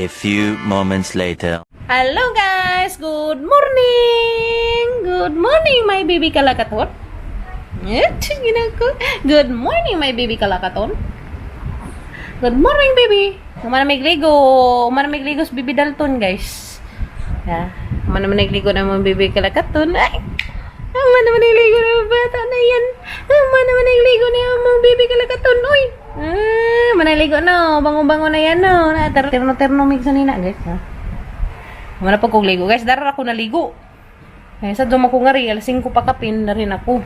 A few moments later. Hello guys, good morning. Good morning my baby kalakaton. Good morning my baby kalakaton. Good morning baby. Mana nagligo sa baby Dalton guys. Ya, mana nagligo na mga baby kalakaton. Ay. Mana nagligo na mga bata na yan. Mana nagligo na mga baby kalakaton. Uy. Manaligo na, bango-bango na yan no. Terno-terno mix nina guys. Ha? Mana pa kong ligo guys, darar ako naligo. Kaya sa duma ko nga rin, alas 5 pa kapin na rin ako.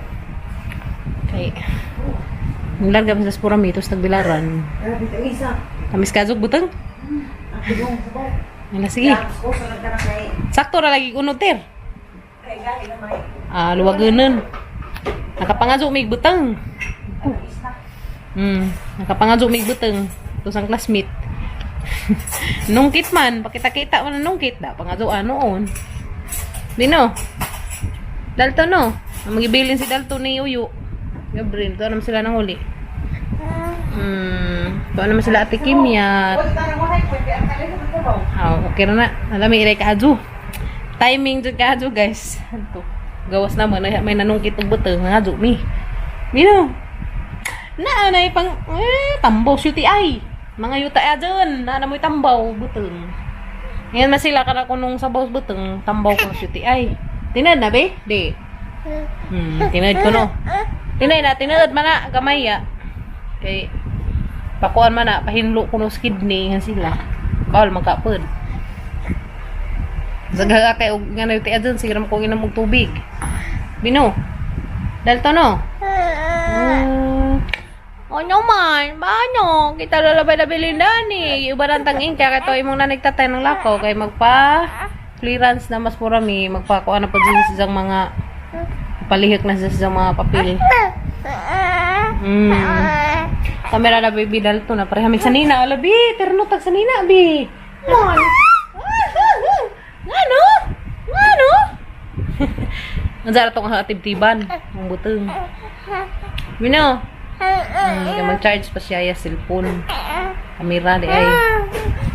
Okay. Nilarga sa Spuramitos, tagbilaran. Tamis kazog butang? Ala, sige. Sakto ra lagi kuno ter. Luwageun. Nakapangazo mig butang. Nakapangazo mig butang. Ito sang classmate. Nungkit man, pakita-kita man nungkit da pangazo noon. Dino. Dalton no. Magibilin si Dalton ni Uyo. Gabriel, to naman sila nang huli. To naman sila Ate Kimya. Okay na. Alam mi ilay kaadyo. Timing jud kaadyo guys. Anto. Gawas naman may nanungkit og butang nga adyo mi. Dino. Naanay pang tambaw syuti ay. Mga yuta adyon, na mo'y tambaw butang. Ngayon na sila kana kunong sabaw butang, tambaw ko syuti ay. Tinad na be? Di. Tinad ko no. Tinad man na gamay ya. Kay pakuan man na pahinlo ko no kidney nga sila. Bawal magkapod. Sagaga kay og nga yuti adyon siguro mo ko inom og tubig. Bino. Dalto no. O naman, paano? Kita lalabay na bilindani. Ibaran tanging kaya ito imong na nagtatay ng lakaw kay magpa-clearance na mas purami. Magpakuha na po din sa isang mga palihik na sa isang mga papel. Kamera na baby Dalto na parehamig sa nina. Alabi, ternutag sa nina, bi. Mon. Ngano? Ngano? Nandiyan itong atib-tiban. Ang butong. Bino. Mag-charge pa siya yung cellphone. Kamera di ay.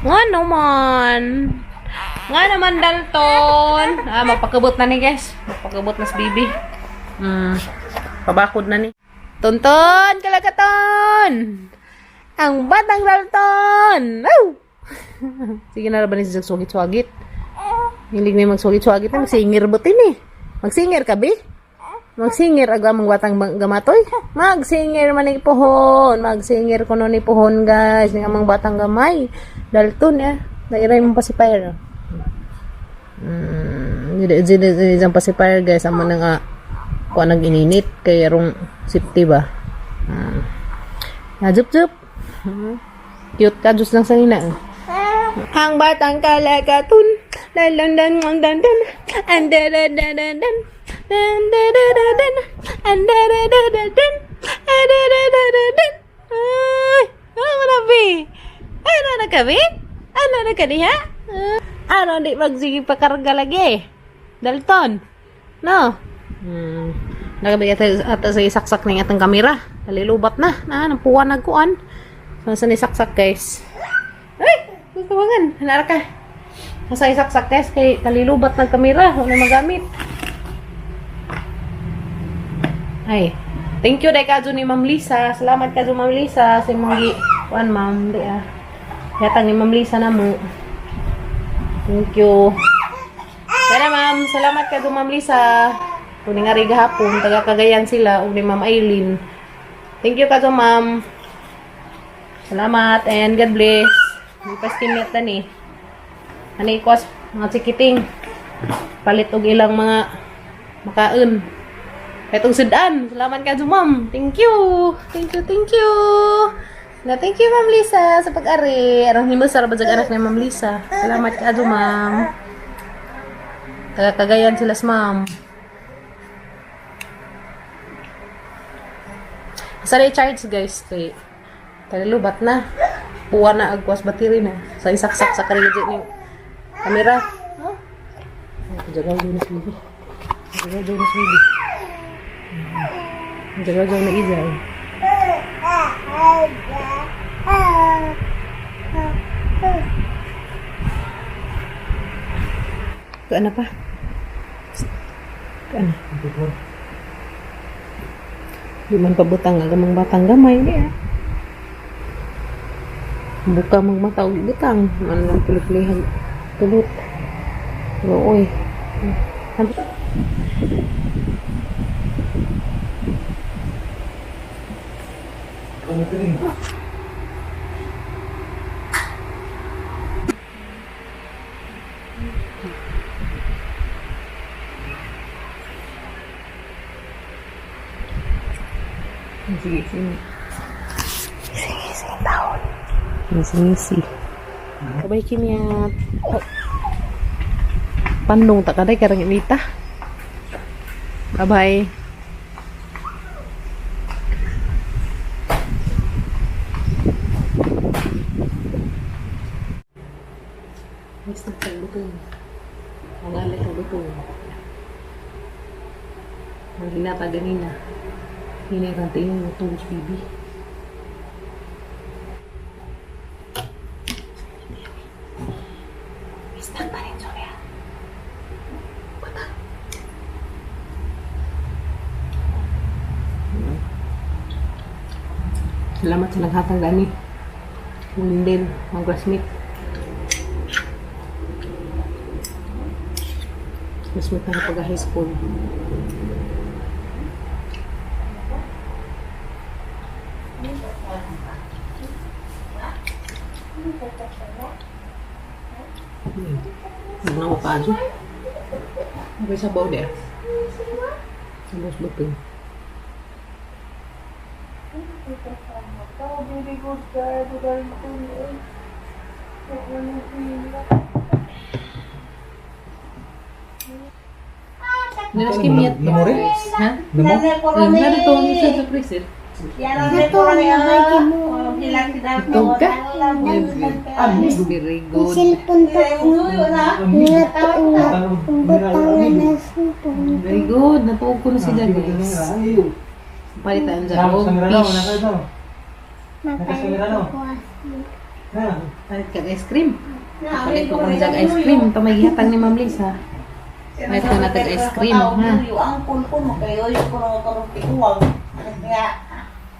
Nga naman Dalton. Magpakabot na ni guys. Magpakabot na si baby. Pabakod na ni. Tonton, kalakaton. Ang batang Dalton. Sige na ba ni siya swagit-swagit. Hilig na magswagit-swagit. Magsingir butin eh. Magsingir ka, bi? Magsingir agamang watang gamatoy. Magsingir man ni pohon. Magsingir kuno ni pohon guys. Ni amang batang gamay. Dalton ya. Dairay mong pacifier. Hindi jang pacifier guys. Amo na nga kuha nag-ininit. Kaya rong safety ba. Jup. Cute ka. Diyos lang sa nina. Ang batang kalakatun. Lalandan. Andadadadadan. Ano na kami? Ano na ka niya? Ano di magsige pakarga lagi? Dalton? No? Nagabay ata sa isaksak na atang kamera. Nalilubat na. Nampuwan nagkuan. Saan isaksak guys? Ay! Tutuwangan. Hanara ka. Nasa isaksak guys. Kay nalilubat ng kamera. Huwag na magamit. Ay, thank you dahil kadyo ni Ma'am Lisa. Salamat kadyo Ma'am Lisa. Sa mga kuan Ma'am. Yatang ni Ma'am Lisa na mo. Thank you. Kaya Ma'am, salamat kadyo Ma'am Lisa. Kung nga rin hapon, taga-Cagayan sila. O ni Ma'am Aileen. Thank you kadyo Ma'am. Salamat and God bless. Hindi pa skinnet na ni. Ano ikwas, mga sikiting. Palit og ilang mga makaon. Itong sudan. Salamat ka, ma'am. Thank you. Thank you. Na thank you, Ma'am Lisa, sa pag-ari. Arang himusar ba anak ni Ma'am Lisa. Salamat ka, ma'am. Taga-Cagayan sila, ma'am. Sa recharge, guys. Kay lubat na. Puwa na, agwas battery na. Sa isaksak sa karilidyo ni kamera. Jaga Jonas Bibi. Jaga na Izay. Ano pa? Ano? Di man pabutang agamang batang gamay niya. Buka magmata og butang. Ano lang pulit-lihan. Tulut. Oy. Sige, sige. Sige, taon. Ngisi-ngisi. Kabay kiniat. Pandong tak kada karang imita. Bye-bye. Next na tayo buto. Ang alit ang buto. Ang hinata ganina. Hinirante yung tubos bibi. Istak pa rin, Soria. Bata. Salamat sa naghatang gani. Lindin, mga classmate. Classmate na kapag high school. Ano ako pa aso? Okay, sabaw dia. Sabaw betul. Nilas kimiyat. Memori? Ha? Nemo? Nari to ang isa sa freezer. Ito ka? Very good. Cellphone pa ko. Very good. Natuog ko na si Dad, guys. Palitan sa og fish. Palit ka ice cream. Palit ko kung jag ice cream. Ito may gihatang ni Ma'am Lisa. Palit ko natin ice cream, ha?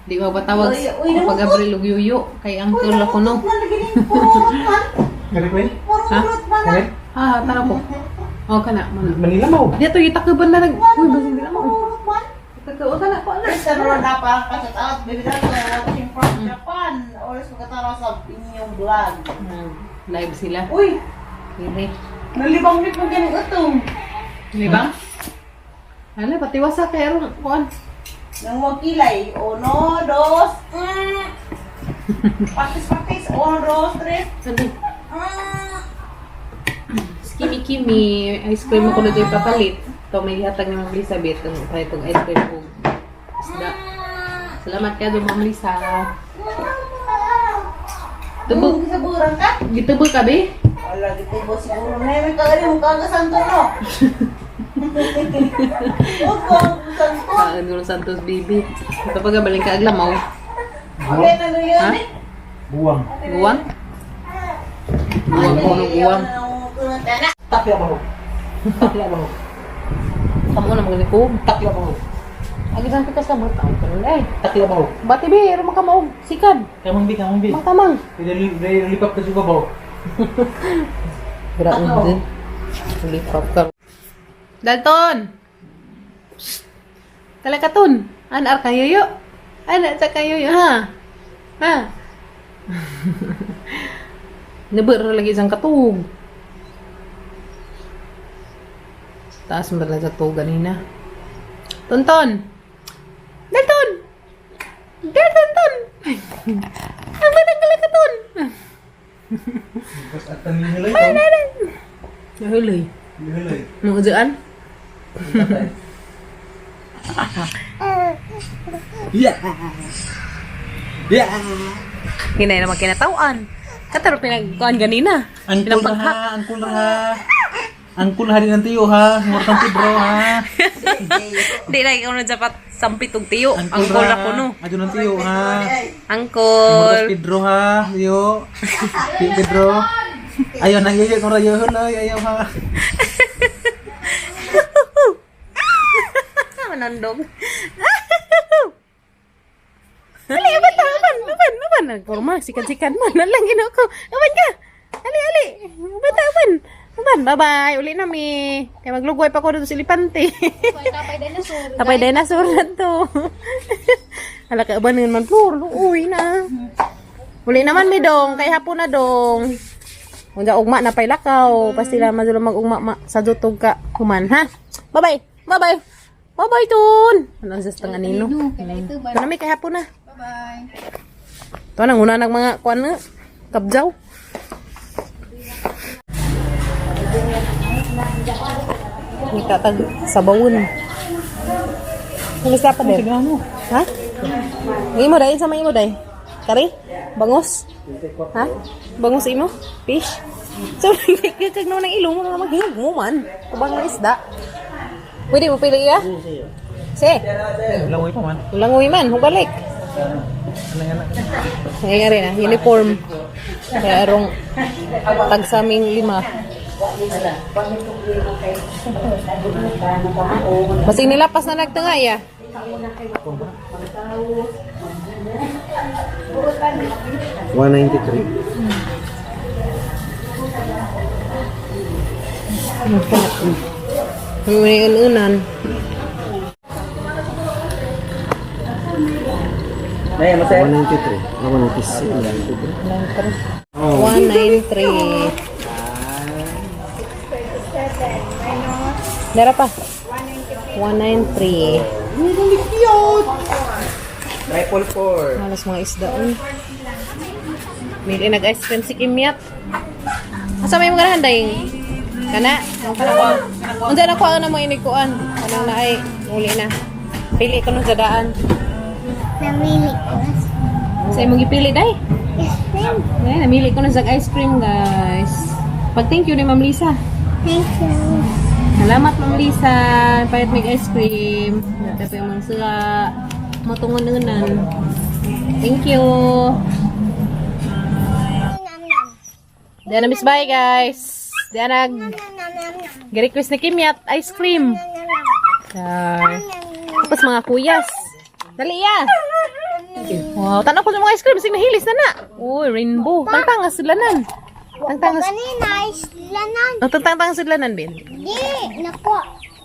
Di ba batawag kapag Abril og yuyo kay uncle ako no. Galit mo yun? Ha? Galit? Ha, tara po. O kana, mana. Manila mo. Dito itakaban na nag. Uy, basing dila mo. Itakaban ka na po na. Live sila. Uy, Kiri. nalibang-lib mo ganun utong. Di ba? Ano, pati wasa kay aron kuan. Nang wakilay, 1, 2, pakis-pakis, 1, 2, 3. Sabi, skimi-kimi, ice cream ako na dyan papalit. Ito may hatag ni Ma'am Elizabeth. Kaya itong ice cream ko. Isda. Salamat ka doon, Ma'am Lisa. Tubog. Sa burang ka? Gitubog ka, be? Wala, dito siguro na yung kagari mo kagasanto, no? Huwag ko ang santo. Ano Santos, baby. Ito pag gabaling ka, aglamaw. Okay na yun, Ha? eh. Buwang. Guwang? Guwang, puno guwang. Takya ba ho? Takya ba ho? Kamu na mga likog. Takya ba ho? Agisan ka sa mga taong karoon ay. Takya ba ho? Bati be, ero makamaog. Sikan. Kamang bi, kamang bi. Matamang. Lipap ka juga ba ho? Graon din. Lipap ka. Dalton! Psst! Kalakaton! Anar kayo yo? Anak sa kayo yo, ha? Ha? Nabar lagi isang katug. Taas mo talaga sa tugan ganina. Tonton! Dalton! Dalton! Ang batang kalakaton! Bas at tanilay Ay, to. nanan! Nahulay. Nilay. Nung udaan? Yeah. Yeah. Hinay naman kinatawan. Kataro pinagkuhan ganina. Angkul ha, angkul ha. Angkul ha din ang tiyo ha. Ngortang Pedro ha. Di na ikaw na dapat sampitog tiyo. Ang Angkul bola ha. ko no. Adyo ng tiyo ha. Ngortang Angkol. Pedro ha. Tiyo. Tiyo Pedro. Ayaw na yayo kung rayo. Ayaw ha. nandog. Ali, aban. Kurma, sikat-sikat mo. Nalang ginoo ko. Aban ka. Ali. Aban, bye-bye. Uli na mi. Kaya maglugway pa ko dito sa Lipante. Tapay dinosaur na to. Hala ka, abanin man, Flor. Uwi na. Uli naman mi dong. Kaya hapon na dong. Kung dyan ugma na pay lakaw. Pastila man dyan mag-ugma sa dutog ka. Human, ha? Bye-bye. Bye-bye, Tun. Ano sa tanga nino? Ano mi, kaya hapon na. Bye. Ito nang una ng mga kuan na. Kabjaw. Itatag sa bawon. Nangis pa din. Ha? Imo dai sama imo dai. Kari? Bangus? Ha? Bangus imo? Fish? So, kikik no nang ilong mo naman man. Kubang na isda. Pwede mo pili ya? Si. Langoy pa man. Langoy man, hubalik. Ngayon rin na, uniform. Kaya arong tagsaming 5. Masing nilapas na nagtanga ya. May unan. Ay, masaya. 193. Dara pa. 193. Triple 4. Halos mga isda. Mili nag-ice cream si Kimyat. Asa may mga handay? Kana? Ang kana. Unsa na ko na mo inikuan? Kanang naay uli na. Pili ko nung sadaan. Namili ko. Sa imong gipili day? Yes, ma'am. Eh, namili ko na sa ice cream, guys. Pag thank you ni Ma'am Lisa. Thank you. Salamat, Ma'am Lisa. Payat may ice cream. Natapi ang mga sila. Matungan-unan. Thank you. Diyan na Miss Bye, guys. Diyan na request ni Kimyat ice cream. Tapos mga kuyas. Dali ya. Wow, tanong ko sa mga ice cream. Sige, nahilis na na. Uy, rainbow. Tangtangas sila nan. Tangtangas. Kanina, islanan. Oh, tangtangas sila nan, Ben. Di, naku.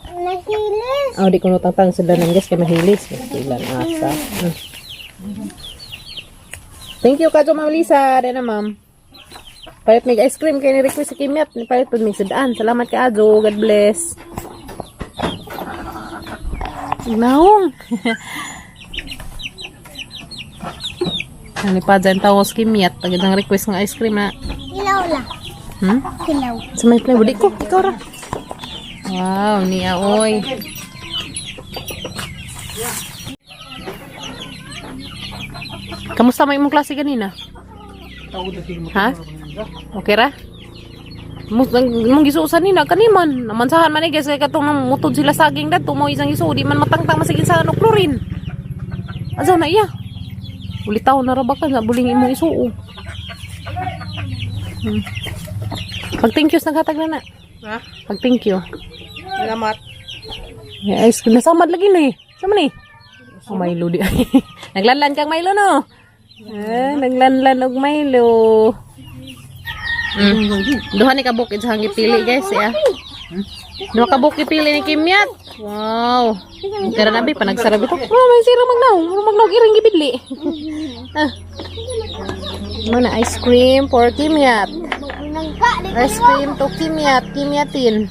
Nahilis. Oh, di ko natangtang sila nan, guys. Kaya mahilis. Ilan asa. Thank you, Kajo, Ma'am Lisa. Dena, Ma'am. Palit may ice cream. Kaya ni-request si Kimyat. Palit po may sadaan. Salamat, Kajo. God bless. Naong. Ano pa dyan tawos Kimyat. Tagad ang request ng ice cream na. Ilaw lang. Ilaw. Sa may flavor. Di ko. Ikaw ra. Wow. Niya. Oy. Kamusta may imong klase kanina? Ha? Okay ra? Mong gisuusan nila kaniman. Namansahan man guys kay katong nang mutod sila saging dadto mo isang isu di man matangtang masigin sa ano klorin. Azaw na iya. Ulitaw na ra ba ka na buling imong isuo. Pag thank you naghatag na na. Ha? Pag thank you. Salamat. Ay, nasamad lagi na eh. Sama ni? Oh, Milo di. Naglanlan kang Milo no? Naglanlan og Milo. Duha ni kabukid sa hangi pili guys ya. Duha kabukid pili ni Kimyat. Wow. Kaya nabi pa nagsarap ito. Oh, may sira magnaw iring gibidli. Mana ice cream for Kimyat. Ice cream to Kimyatin.